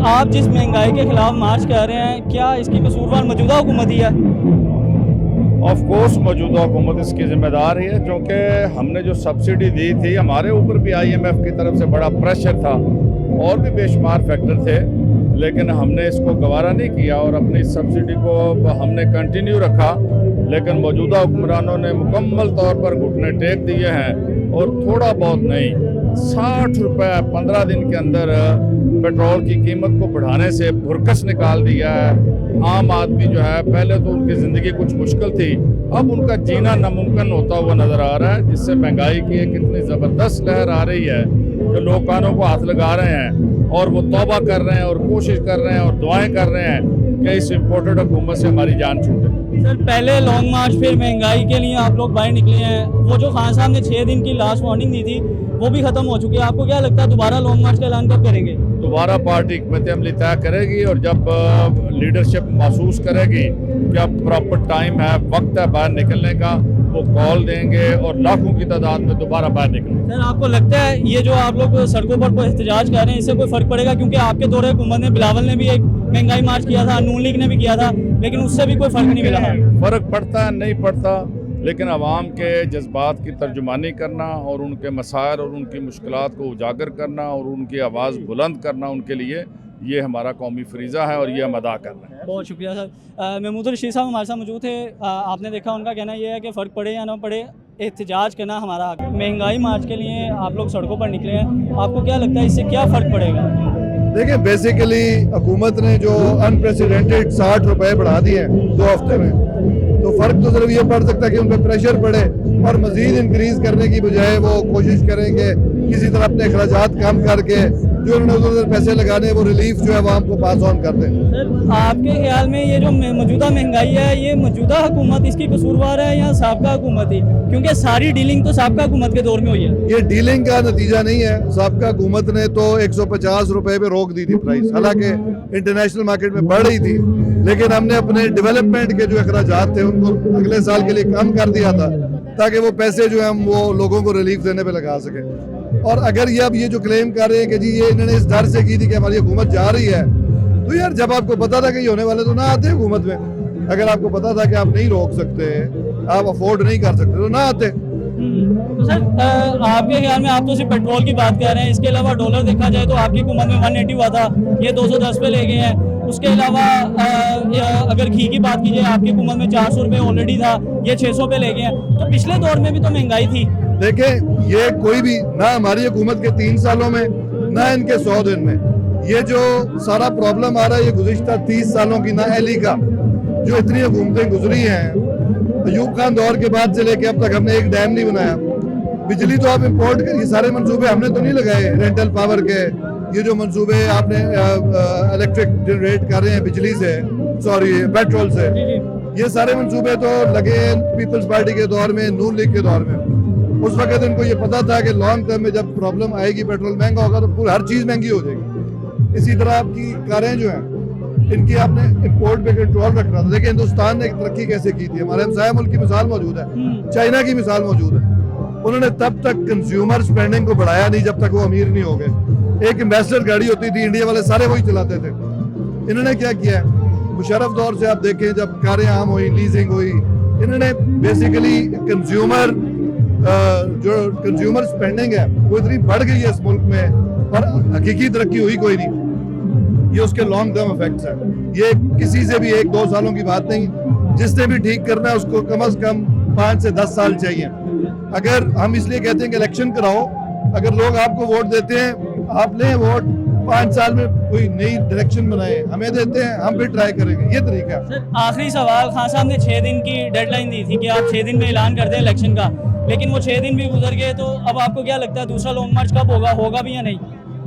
आप जिस महंगाई के खिलाफ मार्च कर रहे हैं, क्या इसकी कसूरवार मौजूदा हुकूमत ही है? ऑफ कोर्स मौजूदा हुकूमत इसकी जिम्मेदार ही है, क्योंकि हमने जो सब्सिडी दी थी, हमारे ऊपर भी IMF की तरफ से बड़ा प्रेशर था और भी बेशुमार फैक्टर थे, लेकिन हमने इसको गवारा नहीं किया और अपनी सब्सिडी को हमने कंटिन्यू रखा। लेकिन मौजूदा हुक्मरानों ने मुकम्मल तौर पर घुटने टेक दिए हैं और थोड़ा बहुत नहीं, 60 रुपये 15 दिन के अंदर पेट्रोल की कीमत को बढ़ाने से भुरकस निकाल दिया है। आम आदमी जो है, पहले तो उनकी ज़िंदगी कुछ मुश्किल थी, अब उनका जीना नामुमकिन होता हुआ नज़र आ रहा है, जिससे महंगाई की एक इतनी ज़बरदस्त लहर आ रही है कि लोग कानों को हाथ लगा रहे हैं और वो तौबा कर रहे हैं और कोशिश कर रहे हैं और दुआएं कर रहे हैं कि इस इम्पोर्टेड हुकूमत से हमारी जान छूटे। सर, पहले लॉन्ग मार्च, फिर महंगाई के लिए आप लोग बाहर निकले हैं। वो जो खान साहब ने 6 दिन की लास्ट वार्निंग दी थी, वो भी ख़त्म हो चुकी है। आपको क्या लगता है दोबारा लॉन्ग मार्च का ऐलान कब करेंगे? दोबारा पार्टी हिकमत अमली तय करेगी और जब लीडरशिप महसूस करेगी कि अब प्रॉपर टाइम है, वक्त है बाहर निकलने का, वो कॉल देंगे और लाखों की तादाद में दोबारा बाहर निकलेंगे। सर, आपको लगता है ये जो आप लोग सड़कों पर एहतजाज कर रहे हैं, इससे कोई फ़र्क पड़ेगा? क्योंकि आपके दौरे हुकूमत ने, बिलावल ने भी एक महंगाई मार्च किया था, नून लीग ने भी किया था, लेकिन उससे भी कोई फ़र्क नहीं मिला है। फ़र्क पड़ता है नहीं पड़ता, लेकिन आवाम के जज्बात की तर्जुमानी करना और उनके मसाइल और उनकी मुश्किलात को उजागर करना और उनकी आवाज़ बुलंद करना उनके लिए, ये हमारा कौमी फरीज़ा है और ये हम अदा कर रहे हैं। बहुत शुक्रिया सर। महमूद रशीद साहब हमारे साथ मौजूद थे। आपने देखा, उनका कहना यह है कि फ़र्क पड़े या ना पड़े, एहतजाज करना हमारा हक है। महंगाई मार्च के लिए आप लोग सड़कों पर निकले हैं, आपको क्या लगता है इससे क्या फ़र्क पड़ेगा? देखिए, बेसिकली हुकूमत ने जो अनप्रेसिडेंटेड 60 रुपए बढ़ा दिए हैं 2 हफ्ते में, तो फ़र्क तो सिर्फ ये पड़ सकता है कि उन पर प्रेशर पड़े और मज़ीद इंक्रीज़ करने की बजाय वो कोशिश करेंगे किसी तरह अपने अखराजात कम करके जो उन्होंने उधर पैसे लगाने, वो रिलीफ जो है वो आम को पास ऑन कर दें। सर, आपके ख्याल में ये जो मौजूदा महंगाई है, ये मौजूदा हुकूमत इसकी कसूरवार है या साबका हुकूमत ही? क्योंकि सारी डीलिंग तो साबका हुकूमत के दौर में हुई है। ये डीलिंग का नतीजा नहीं है। साबका हुकूमत ने तो 150 रुपए पे रोक दी थी प्राइस, हालांकि इंटरनेशनल मार्केट में बढ़ रही थी, लेकिन हमने अपने डेवलपमेंट के जो अखराजात थे उनको अगले साल के लिए कम कर दिया था, ताकि वो पैसे जो है हम वो लोगों को रिलीफ देने पे लगा सके। और अगर ये अब ये जो क्लेम कर रहे हैं कि जी ये इन्होंने इस डर से की थी कि हमारी हुकूमत जा रही है, तो यार जब आपको पता था कि ये होने वाले तो ना आते हुकूमत में। अगर आपको पता था कि आप नहीं रोक सकते, आप अफोर्ड नहीं कर सकते, तो ना आते। तो सर, आपके ख्याल में, आप तो सिर्फ पेट्रोल की बात कर रहे हैं, इसके अलावा डॉलर देखा जाए तो आपकी हुकूमत में 180 हुआ था, ये 210 पे ले गए हैं। उसके अलावा अगर घी की बात की जाए, आपकी हुकूमत में 400 रुपये ऑलरेडी था, ये 600 पे ले गए हैं। तो पिछले दौर में भी तो महंगाई थी। देखें, ये कोई भी ना हमारी हुकूमत के 3 सालों में, ना इनके 100 दिन में, ये जो सारा प्रॉब्लम आ रहा है, ये गुज़िश्ता 30 सालों की ना अली का जो इतनी हुकूमतें गुजरी हैं, अयूब खान दौर के बाद से लेके अब तक हमने एक डैम नहीं बनाया। बिजली तो आप इंपोर्ट कर, ये सारे मंसूबे हमने तो नहीं लगाए, रेंटल पावर के, ये जो मंसूबे आपने इलेक्ट्रिक जनरेट कर रहे हैं बिजली से, सॉरी पेट्रोल से, ये सारे मंसूबे तो लगे पीपल्स पार्टी के दौर में, नून लीग के दौर में। उस वक्त इनको ये पता था कि लॉन्ग टर्म में जब प्रॉब्लम आएगी, पेट्रोल महंगा होगा, तो पूरी हर चीज़ महंगी हो जाएगी। इसी तरह आपकी कारें जो हैं, इनकी आपने इंपोर्ट पे कंट्रोल रखना था। देखिए, हिंदुस्तान ने तरक्की कैसे की थी, हमारे हमसाया मुल्क की मिसाल मौजूद है, चाइना की मिसाल मौजूद है। उन्होंने तब तक कंज्यूमर स्पेंडिंग को बढ़ाया नहीं जब तक वो अमीर नहीं हो गए। एक एम्बेसडर गाड़ी होती थी, इंडिया वाले सारे वही चलाते थे। इन्होंने क्या किया है, मुशर्रफ दौर से आप देखें, जब कारें आम हुई, लीजिंग हुई, इन्होंने बेसिकली कंज्यूमर जो कंज्यूमर स्पेंडिंग है वो इतनी बढ़ गई है इस मुल्क में, और हकीकी तरक्की हुई कोई नहीं। ये उसके लॉन्ग टर्म इफेक्ट्स हैं। ये किसी से भी 1-2 सालों की बात नहीं, जिसने भी ठीक करना है उसको कम से कम 5 से 10 साल चाहिए। अगर हम इसलिए कहते हैं कि इलेक्शन कराओ, अगर लोग आपको वोट देते हैं, आप लें वोट, 5 साल में कोई नई डायरेक्शन बनाए, हमें देते हैं, हम भी ट्राई करेंगे, ये तरीका है। सर, आखिरी सवाल, खान साहब ने 6 दिन की डेडलाइन दी थी कि आप 6 दिन में ऐलान कर दें इलेक्शन का, लेकिन वो 6 दिन भी गुजर गए, तो अब आपको क्या लगता है दूसरा लॉन्ग मार्च कब होगा भी या नहीं?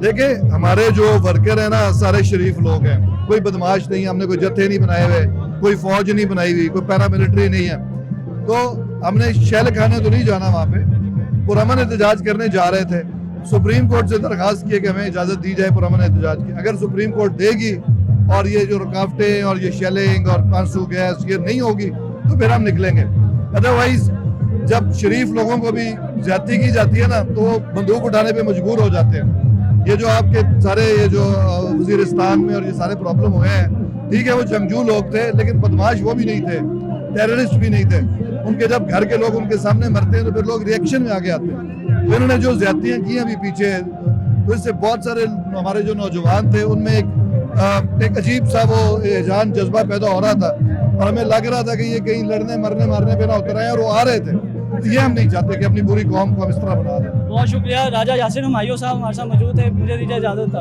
देखिए, हमारे जो वर्कर हैं ना, सारे शरीफ लोग हैं, कोई बदमाश नहीं है, हमने कोई जत्थे नहीं बनाए हुए, कोई फौज नहीं बनाई हुई, कोई पैरामिलिट्री नहीं है, तो हमने शैल खाने तो नहीं जाना। वहाँ पे पुरअमन एहतजाज करने जा रहे थे, सुप्रीम कोर्ट से दरखास्त की कि हमें इजाज़त दी जाए पुरअमन एहतजाज की। अगर सुप्रीम कोर्ट देगी और ये जो रुकावटें और ये शेलिंग और आंसू गैस ये नहीं होगी, तो फिर हम निकलेंगे। अदरवाइज जब शरीफ लोगों को भी ज्यादती की जाती है ना, तो वो बंदूक उठाने पे मजबूर हो जाते हैं। ये जो आपके सारे ये जो वजीरिस्तान में और ये सारे प्रॉब्लम हुए हैं, ठीक है वो जंगजू लोग थे लेकिन बदमाश वो भी नहीं थे, टेररिस्ट भी नहीं थे। उनके जब घर के लोग उनके सामने मरते हैं तो फिर लोग रिएक्शन में आगे आते हैं। तो इन्होंने जो ज्यादतियाँ की अभी पीछे, तो इससे बहुत सारे हमारे जो नौजवान थे उनमें एक अजीब सा वो जान जज्बा पैदा हो रहा था और हमें लग रहा था कि ये कहीं लड़ने मरने मारने पे ना उतर आए, और वो आ रहे थे। तो ये हम नहीं चाहते कि अपनी पूरी कौम को हम इस तरह बना दें। बहुत शुक्रिया राजा यासिर हुमायूं साहब हमारे साथ मौजूद है। मुझे दीजिए इजाज़त।